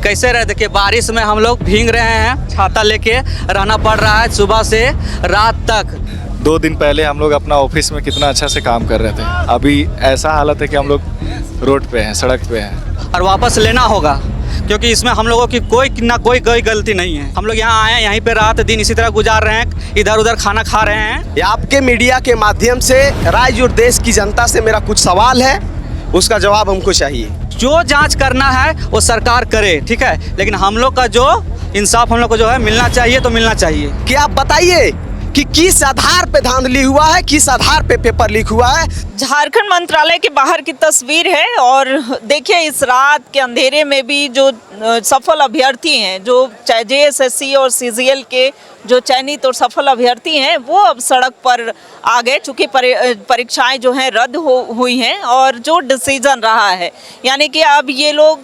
कैसे रहे, देखिए बारिश में हम लोग भीग रहे हैं, छाता लेके रहना पड़ रहा है सुबह से रात तक। 2 दिन पहले हम लोग अपना ऑफिस में कितना अच्छा से काम कर रहे थे, अभी ऐसा हालत है कि हम लोग रोड पे हैं, सड़क पे हैं। और वापस लेना होगा क्योंकि इसमें हम लोगों की कोई गलती नहीं है। हम लोग यहाँ आए हैं, यहीं पे रात दिन इसी तरह गुजार रहे हैं, इधर उधर खाना खा रहे हैं। आपके मीडिया के माध्यम से राज्य और देश की जनता से मेरा कुछ सवाल है, उसका जवाब हमको चाहिए। जो जांच करना है वो सरकार करे, ठीक है, लेकिन हम लोग का जो इंसाफ हम लोग को जो है मिलना चाहिए तो मिलना चाहिए। कि आप बताइए कि किस आधार पे धांधली हुआ है, किस आधार पे पेपर लीक हुआ है। झारखंड मंत्रालय के बाहर की तस्वीर है और देखिए इस रात के अंधेरे में भी जो सफल अभ्यर्थी हैं, जो चाहे JSSC और CGL के जो चयनित और सफल अभ्यर्थी हैं, वो अब सड़क पर आ गए, चूँकि परीक्षाएं जो हैं रद्द हुई हैं और जो डिसीजन रहा है, यानी कि अब ये लोग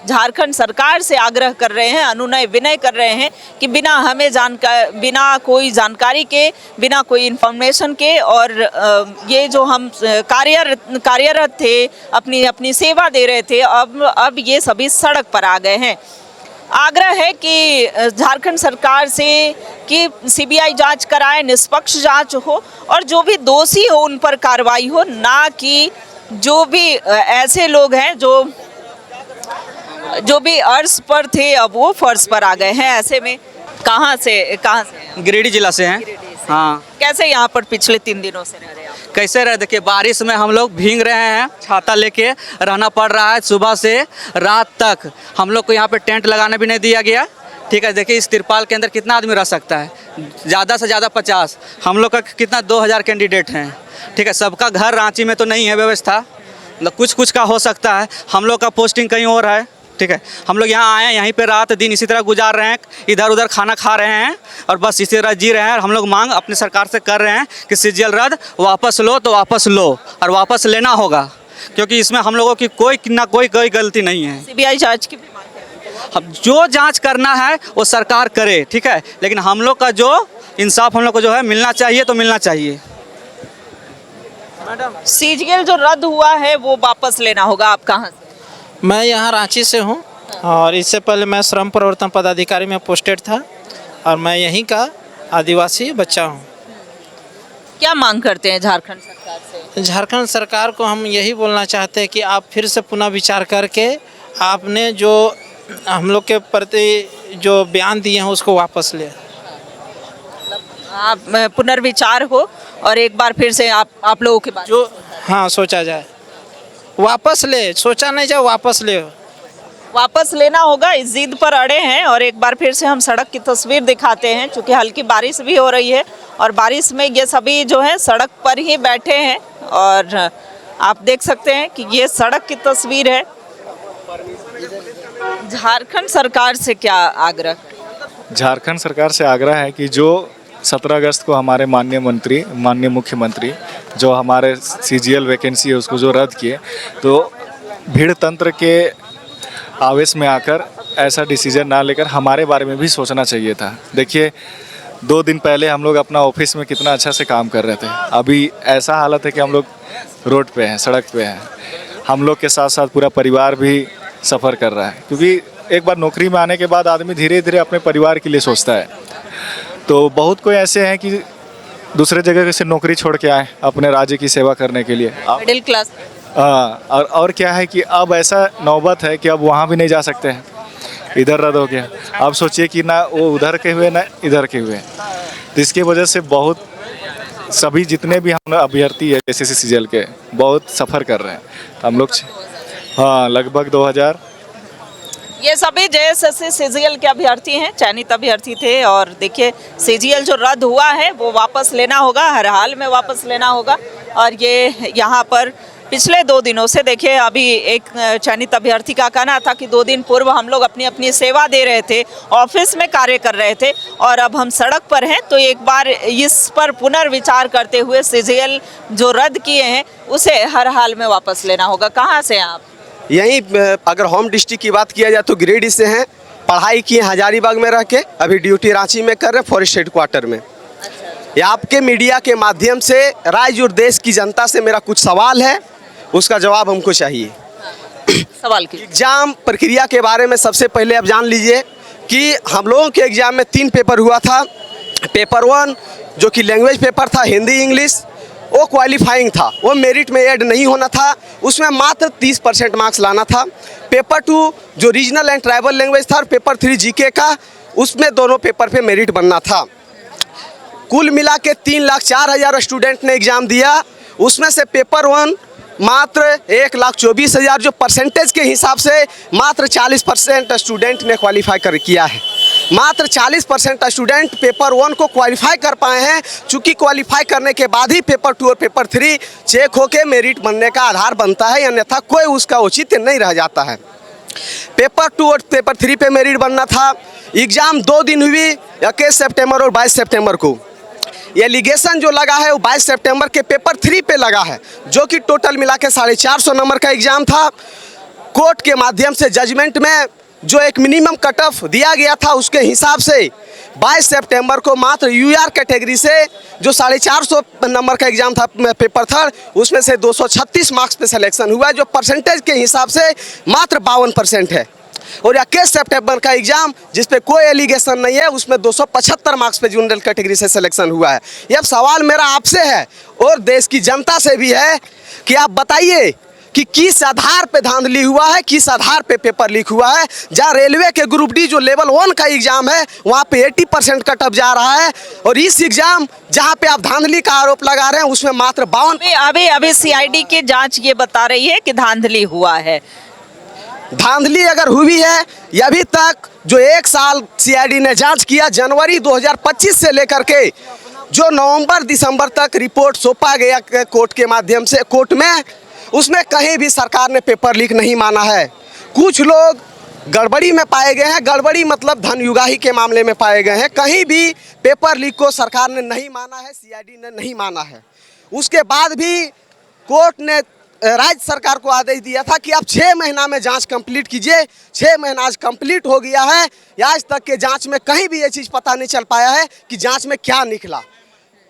झारखंड सरकार से आग्रह कर रहे हैं, अनुनय विनय कर रहे हैं कि बिना कोई जानकारी के, बिना कोई इन्फॉर्मेशन के और ये जो हम कार्यरत थे, अपनी सेवा दे रहे थे, अब ये सभी सड़क पर आ गए हैं। आग्रह है कि झारखंड सरकार से कि CBI जांच कराए, निष्पक्ष जांच हो और जो भी दोषी हो उन पर कार्रवाई हो, ना कि जो भी ऐसे लोग हैं जो भी अर्श पर थे अब वो फर्श पर आ गए हैं। ऐसे में कहाँ से गिरिडीह जिला से हैं। हाँ, कैसे यहाँ पर पिछले 3 दिनों से रह रहे हैं आप? कैसे रहे, देखिए बारिश में हम लोग भीग रहे हैं, छाता लेके रहना पड़ रहा है सुबह से रात तक। हम लोग को यहाँ पे टेंट लगाने भी नहीं दिया गया, ठीक है। देखिए इस तिरपाल के अंदर कितना आदमी रह सकता है, ज़्यादा से ज़्यादा 50। हम लोग का कितना 2000 कैंडिडेट हैं, ठीक है। सबका घर रांची में तो नहीं है व्यवस्था, मतलब कुछ का हो सकता है। हम लोग का पोस्टिंग कहीं और है, ठीक है। हम लोग यहाँ आए हैं, यहीं पे रात दिन इसी तरह गुजार रहे हैं, इधर उधर खाना खा रहे हैं और बस इसी तरह जी रहे हैं। और हम लोग मांग अपने सरकार से कर रहे हैं कि CGL रद्द वापस लो तो वापस लो, और वापस लेना होगा क्योंकि इसमें हम लोगों की कोई गलती नहीं है। CBI जांच की भी मांग है। अब जो जांच करना है वो सरकार करे, ठीक है, लेकिन हम लोग का जो इंसाफ हम लोग को जो है मिलना चाहिए तो मिलना चाहिए। CGL जो रद्द हुआ है वो वापस लेना होगा। आप कहाँ से? मैं यहाँ रांची से हूँ और इससे पहले मैं श्रम प्रवर्तन पदाधिकारी में पोस्टेड था और मैं यहीं का आदिवासी बच्चा हूँ। क्या मांग करते हैं झारखंड सरकार से? झारखंड सरकार को हम यही बोलना चाहते हैं कि आप फिर से पुनः विचार करके आपने जो हम लोग के प्रति जो बयान दिए हैं उसको वापस लें। आप पुनर्विचार हो और एक बार फिर से आप लोगों के बारे जो हाँ सोचा जाए, वापस ले, सोचा नहीं जाए, वापस ले। वापस लेना होगा, इस जिद पर अड़े हैं। और एक बार फिर से हम सड़क की तस्वीर दिखाते हैं, क्योंकि हल्की बारिश भी हो रही है और बारिश में ये सभी जो है सड़क पर ही बैठे हैं। और आप देख सकते हैं कि ये सड़क की तस्वीर है। झारखंड सरकार से क्या आग्रह? झारखंड सरकार से आग्रह है कि जो 17 अगस्त को हमारे माननीय मुख्यमंत्री जो हमारे CGL वैकेंसी है उसको जो रद्द किए, तो भीड़ तंत्र के आवेश में आकर ऐसा डिसीजन ना लेकर हमारे बारे में भी सोचना चाहिए था। देखिए 2 दिन पहले हम लोग अपना ऑफिस में कितना अच्छा से काम कर रहे थे, अभी ऐसा हालत है कि हम लोग रोड पे हैं, सड़क पे हैं। हम लोग के साथ साथ पूरा परिवार भी सफ़र कर रहा है, क्योंकि एक बार नौकरी में आने के बाद आदमी धीरे धीरे अपने परिवार के लिए सोचता है। तो बहुत कोई ऐसे हैं कि दूसरे जगह से नौकरी छोड़ के आए अपने राज्य की सेवा करने के लिए। Middle class. हाँ, और क्या है कि अब ऐसा नौबत है कि अब वहाँ भी नहीं जा सकते हैं, इधर रद्द हो गया। अब सोचिए कि ना वो उधर के हुए ना इधर के हुए, तो इसकी वजह से बहुत सभी जितने भी हम अभ्यर्थी है जैसे CGL के बहुत सफ़र कर रहे हैं। हम लोग हाँ लगभग 2000। ये सभी JSSC CGL के अभ्यर्थी हैं, चयनित अभ्यर्थी थे। और देखिए CGL जो रद्द हुआ है वो वापस लेना होगा, हर हाल में वापस लेना होगा। और ये यहाँ पर पिछले 2 दिनों से देखिए, अभी एक चयनित अभ्यर्थी का कहना था कि 2 दिन पूर्व हम लोग अपनी सेवा दे रहे थे, ऑफिस में कार्य कर रहे थे और अब हम सड़क पर हैं। तो एक बार इस पर पुनर्विचार करते हुए CGL जो रद्द किए हैं उसे हर हाल में वापस लेना होगा। कहाँ से हैं आप? यहीं अगर होम डिस्ट्रिक्ट की बात किया जाए तो गिरिडीह से हैं। पढ़ाई किए हजारीबाग में रह के, अभी ड्यूटी रांची में कर रहे फॉरेस्ट हेडक्वार्टर में। ये आपके मीडिया के माध्यम से राज्य और देश की जनता से मेरा कुछ सवाल है, उसका जवाब हमको चाहिए। सवाल कीजिए। एग्जाम प्रक्रिया के बारे में सबसे पहले आप जान लीजिए कि हम लोगों के एग्जाम में 3 पेपर हुआ था। पेपर 1 जो कि लैंग्वेज पेपर था, हिंदी इंग्लिश, वो क्वालिफाइंग था, वो मेरिट में ऐड नहीं होना था, उसमें मात्र 30% मार्क्स लाना था। पेपर 2 जो रीजनल एंड ट्राइबल लैंग्वेज था, और पेपर 3 जीके का, उसमें दोनों पेपर पे मेरिट बनना था। कुल मिला के 3,04,000 स्टूडेंट ने एग्ज़ाम दिया। उसमें से पेपर 1 मात्र 1,24,000, जो परसेंटेज के हिसाब से मात्र 40% स्टूडेंट ने क्वालिफाई किया है। मात्र 40% स्टूडेंट पेपर 1 को क्वालिफाई कर पाए हैं। चूँकि क्वालिफाई करने के बाद ही पेपर 2 और पेपर 3 चेक होके मेरिट बनने का आधार बनता है, अन्यथा कोई उसका औचित्य नहीं रह जाता है। पेपर 2 और पेपर 3 पे मेरिट बनना था। एग्ज़ाम 2 दिन हुई, 21 सितंबर और 22 सितंबर को। ये एलिगेशन जो लगा है वो 22 सितंबर के पेपर 3 पे लगा है, जो कि टोटल मिला के 450 नंबर का एग्ज़ाम था। कोर्ट के माध्यम से जजमेंट में जो एक मिनिमम कट ऑफ दिया गया था, उसके हिसाब से 22 सितंबर को मात्र यूआर कैटेगरी से जो 450 नंबर का एग्ज़ाम था पेपर 3, उसमें से 236 मार्क्स पे सिलेक्शन हुआ, जो परसेंटेज के हिसाब से मात्र 52% है। और 21 सितंबर का एग्ज़ाम जिस पे कोई एलिगेशन नहीं है, उसमें 275 मार्क्स पे जनरल कैटेगरी से सिलेक्शन हुआ है। ये अब सवाल मेरा आपसे है और देश की जनता से भी है कि आप बताइए कि किस आधार पे धांधली हुआ है, किस आधार पे पेपर लीक हुआ है। जहाँ रेलवे के ग्रुप डी जो लेवल 1 का एग्ज़ाम है, वहाँ पे 80% कट ऑफ जा रहा है, और इस एग्ज़ाम जहाँ पे आप धांधली का आरोप लगा रहे हैं, उसमें मात्र 52। अभी CID की जांच ये बता रही है कि धांधली हुआ है। धांधली अगर हुई है, ये अभी तक जो 1 साल CID ने जांच किया, जनवरी 2025 से लेकर के जो नवंबर दिसंबर तक रिपोर्ट सौंपा गया कोर्ट के माध्यम से, कोर्ट में, उसमें कहीं भी सरकार ने पेपर लीक नहीं माना है। कुछ लोग गड़बड़ी में पाए गए हैं, गड़बड़ी मतलब धन युगाही के मामले में पाए गए हैं। कहीं भी पेपर लीक को सरकार ने नहीं माना है, CID ने नहीं माना है। उसके बाद भी कोर्ट ने राज्य सरकार को आदेश दिया था कि आप 6 महीना में जांच कंप्लीट कीजिए। 6 महीना आज कंप्लीट हो गया है, आज तक के जांच में कहीं भी ये चीज़ पता नहीं चल पाया है कि जांच में क्या निकला।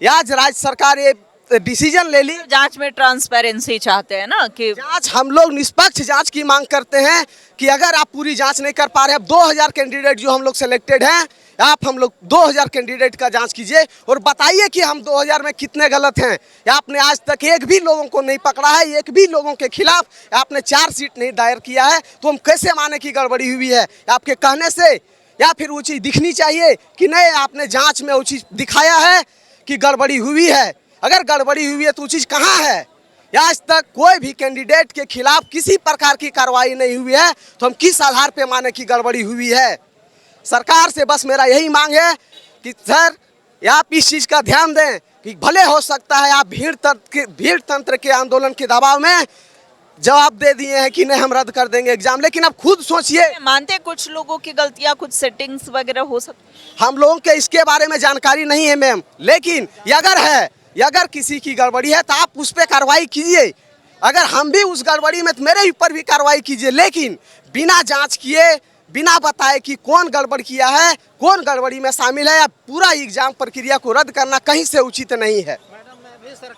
आज राज्य सरकार ये डिसीजन ले ली। जांच में ट्रांसपेरेंसी चाहते हैं ना, कि जांच, हम लोग निष्पक्ष जांच की मांग करते हैं कि अगर आप पूरी जांच नहीं कर पा रहे, अब 2000 कैंडिडेट जो हम लोग सेलेक्टेड हैं, आप हम लोग 2000 कैंडिडेट का जांच कीजिए और बताइए कि हम 2000 में कितने गलत हैं। आपने आज तक एक भी लोगों को नहीं पकड़ा है, एक भी लोगों के खिलाफ आपने चार्जशीट नहीं दायर किया है, तो हम कैसे माने कि गड़बड़ी हुई है आपके कहने से? या फिर वो चीज़ दिखनी चाहिए कि नहीं, आपने जाँच में वो चीज़ दिखाया है कि गड़बड़ी हुई है। अगर गड़बड़ी हुई है तो वो चीज़ कहाँ है? आज तक कोई भी कैंडिडेट के खिलाफ किसी प्रकार की कार्रवाई नहीं हुई है, तो हम किस आधार पे माने कि गड़बड़ी हुई है? सरकार से बस मेरा यही मांग है कि सर, आप इस चीज़ का ध्यान दें कि भले हो सकता है आप भीड़ तंत्र के आंदोलन के दबाव में जवाब दे दिए हैं कि नहीं हम रद्द कर देंगे एग्जाम, लेकिन अब खुद सोचिए। मानते हैं कुछ लोगों की गलतियां, कुछ सेटिंग्स वगैरह हो सकती। हम लोगों के इसके बारे में जानकारी नहीं है मैम, लेकिन ये अगर है, अगर किसी की गड़बड़ी है तो आप उस पर कार्रवाई कीजिए। अगर हम भी उस गड़बड़ी में, तो मेरे ऊपर भी कार्रवाई कीजिए, लेकिन बिना जांच किए, बिना बताए कि कौन गड़बड़ किया है, कौन गड़बड़ी में शामिल है, पूरा एग्जाम प्रक्रिया को रद्द करना कहीं से उचित नहीं है।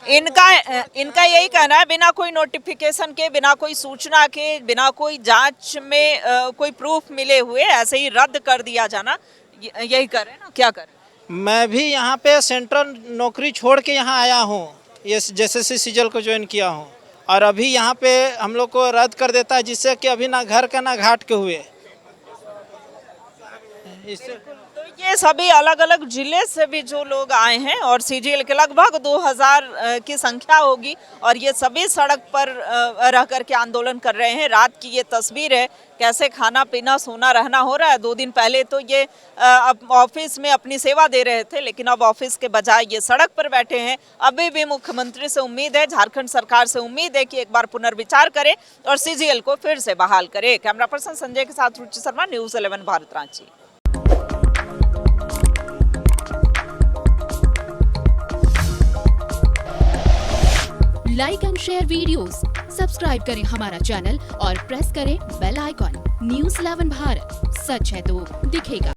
इनका यही कहना है, बिना कोई नोटिफिकेशन के, बिना कोई सूचना के, बिना कोई जांच में कोई प्रूफ मिले हुए ऐसे ही रद्द कर दिया जाना, यही कर रहे हैं ना? क्या कर? मैं भी यहाँ पे सेंट्रल नौकरी छोड़ के यहाँ आया हूँ, ये JSSC सीजीएल को ज्वाइन किया हूँ, और अभी यहाँ पे हम लोग को रद्द कर देता है, जिससे कि अभी ना घर का ना घाट के हुए। तो ये सभी अलग अलग जिले से भी जो लोग आए हैं, और CGL के लगभग 2000 की संख्या होगी, और ये सभी सड़क पर रह कर के आंदोलन कर रहे हैं। रात की ये तस्वीर है, कैसे खाना पीना सोना रहना हो रहा है। 2 दिन पहले तो ये ऑफिस में अपनी सेवा दे रहे थे, लेकिन अब ऑफिस के बजाय ये सड़क पर बैठे हैं। अभी भी मुख्यमंत्री से उम्मीद है, झारखंड सरकार से उम्मीद है कि एक बार पुनर्विचार करे और CGL को फिर से बहाल करे। कैमरा पर्सन संजय के साथ Ruchi Sharma, news 11 Bharat, Ranchi. Like and share videos, subscribe करें हमारा चैनल और प्रेस करें बेल आइकॉन। न्यूज़ 11 भारत, सच है तो दिखेगा।